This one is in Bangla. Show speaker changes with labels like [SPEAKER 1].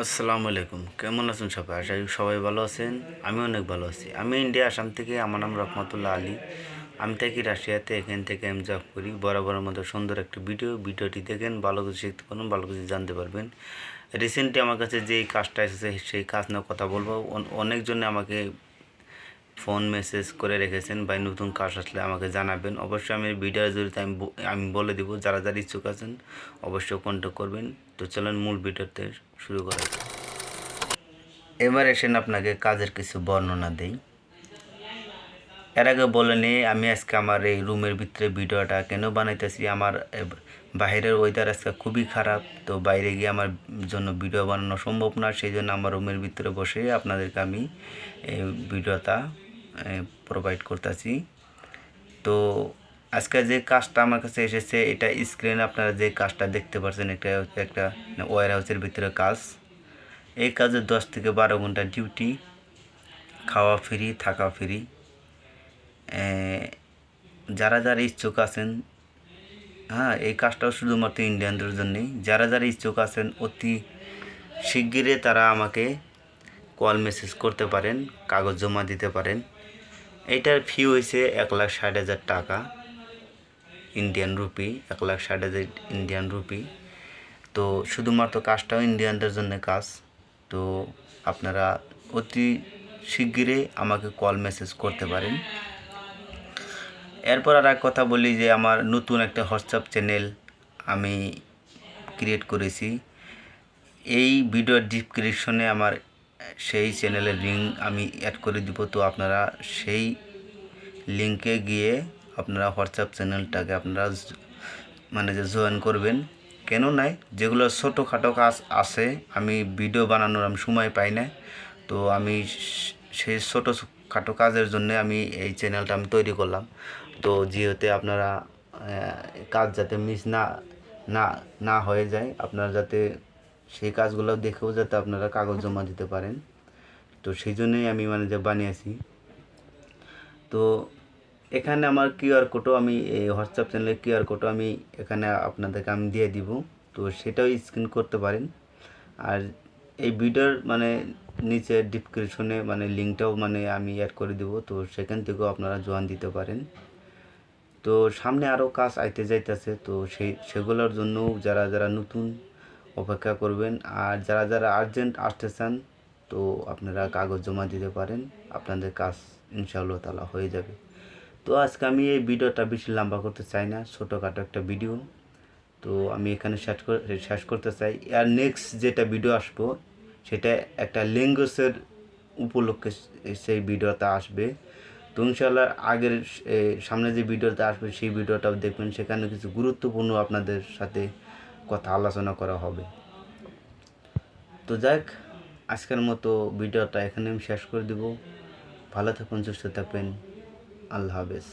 [SPEAKER 1] আসসালামু আলাইকুম, কেমন আছেন সবাই? আশা করি সবাই ভালো আছেন। আমি অনেক ভালো আছি। আমি ইন্ডিয়া আসাম থেকে। আমার নাম রহমতুল্লাহ আলী। আমি থাকি রাশিয়াতে। এখান থেকে আমি জব করি। বরাবরের মতো সুন্দর একটি ভিডিওটি দেখেন, ভালো কিছু শিখতে পারবেন, ভালো কিছু জানতে পারবেন। রিসেন্টলি আমার কাছে যেই কাজটা এসেছে সেই কাজ নিয়ে কথা বলবো। অনেকজনে আমাকে ফোন মেসেজ করে রেখেছেন, ভাই নতুন কাজ আসলে আমাকে জানাবেন। অবশ্যই আমি ভিডিওর জড়িয়ে আমি বলে দেবো। যারা যারা ইচ্ছুক আছেন অবশ্যই কন্ট্যাক্ট করবেন। তো চলেন মূল ভিডিওতে শুরু করা যাক। এবার এসেন আপনাকে কাজের কিছু বর্ণনা দেই। এর আগে বলে নিই আমি আজকে আমার এই রুমের ভিতরে ভিডিওটা কেন বানাইতেছি। আমার বাইরের ওয়েদার আজকে খুবই খারাপ, তো বাইরে গিয়ে আমার জন্য ভিডিও বানানো সম্ভব না। সেই জন্য আমার রুমের ভিতরে বসে আপনাদেরকে আমি এই ভিডিওটা প্রোভাইড করতেছি। তো আজকে যে কাজটা আমার কাছে এসেছে, এটা স্ক্রিনে আপনারা যে কাজটা দেখতে পাচ্ছেন, এটা হচ্ছে একটা ওয়্যার হাউসের ভিতরে কাজ। এই কাজে 10 থেকে 12 ঘন্টা ডিউটি, খাওয়া ফ্রি, থাকা ফ্রি। যারা যারা ইচ্ছুক আছেন, হ্যাঁ, এই কাজটাও শুধুমাত্র ইন্ডিয়ানদের জন্যই। যারা যারা ইচ্ছুক আছেন অতি শিগগিরই তারা আমাকে কল মেসেজ করতে পারেন, কাগজ জমা দিতে পারেন। এইটার ফি হয়েছে 1,60,000 টাকা ইন্ডিয়ান রুপি, 1,60,000 ইন্ডিয়ান রুপি। তো শুধুমাত্র কাজটাও ইন্ডিয়ানদের জন্য কাজ। তো আপনারা অতি শিগগিরই আমাকে কল মেসেজ করতে পারেন। এরপর আর এক কথা বলি যে আমার নতুন একটা হোয়াটসঅ্যাপ চ্যানেল আমি ক্রিয়েট করেছি। এই ভিডিওর ডিসক্রিপশনে আমার সেই চ্যানেলের লিঙ্ক আমি অ্যাড করে দিব। তো আপনারা সেই লিঙ্কে গিয়ে আপনারা হোয়াটসঅ্যাপ চ্যানেলটাকে আপনারা মানে যে জয়েন করবেন। কেন নাই, যেগুলো ছোটোখাটো কাজ আছে, আমি ভিডিও বানানোর আমি সময় পাই না। তো আমি সেই ছোটোখাটো কাজের জন্য আমি এই চ্যানেলটা আমি তৈরি করলাম। তো যেহেতু আপনারা কাজ যাতে মিস না না হয়ে যায়, আপনারা যাতে সেই কাজগুলো দেখেও যাতে আপনারা কাগজ জমা দিতে পারেন। তো সেই জন্যই আমি মানে যে বানিয়েছি। তো এখানে আমার কিউআর কোডও আমি এই হোয়াটসঅ্যাপ চ্যানেলের কিউআর কোডও আমি এখানে আপনাদেরকে আমি দিয়ে দিব। তো সেটাও স্ক্যান করতে পারেন। আর এই ভিডিওর মানে নিচে ডিসক্রিপশনে মানে লিঙ্কটাও মানে আমি অ্যাড করে দিব। তো সেখান থেকেও আপনারা জয়েন দিতে পারেন। তো সামনে আরও কাজ আইতে যাইতেছে। তো সেগুলোর জন্য যারা যারা নতুন অপেক্ষা করবেন, আর যারা যারা আর্জেন্ট আসতে চান তো আপনারা কাগজ জমা দিতে পারেন, আপনাদের কাজ ইনশাআল্লাহ তাআলা হয়ে যাবে। তো আজকে আমি এই ভিডিওটা বেশি লম্বা করতে চাই না, ছোটোখাটো একটা ভিডিও। তো আমি এখানে শেষ করতে চাই। আর নেক্সট যেটা ভিডিও আসবো সেটা একটা ল্যাঙ্গুয়েজের উপলক্ষে সেই ভিডিওটা আসবে। তো ইনশাআল্লাহ আগের সামনে যে ভিডিওটা আসবে সেই ভিডিওটাও দেখবেন। সেখানে কিছু গুরুত্বপূর্ণ আপনাদের সাথে কথা আলোচনা করা হবে। তো যাক, আজকের মতো ভিডিওটা এখানে আমি শেষ করে দেব। ভালো থাকুন, সুস্থ থাকবেন। আল্লাহ হাফেজ।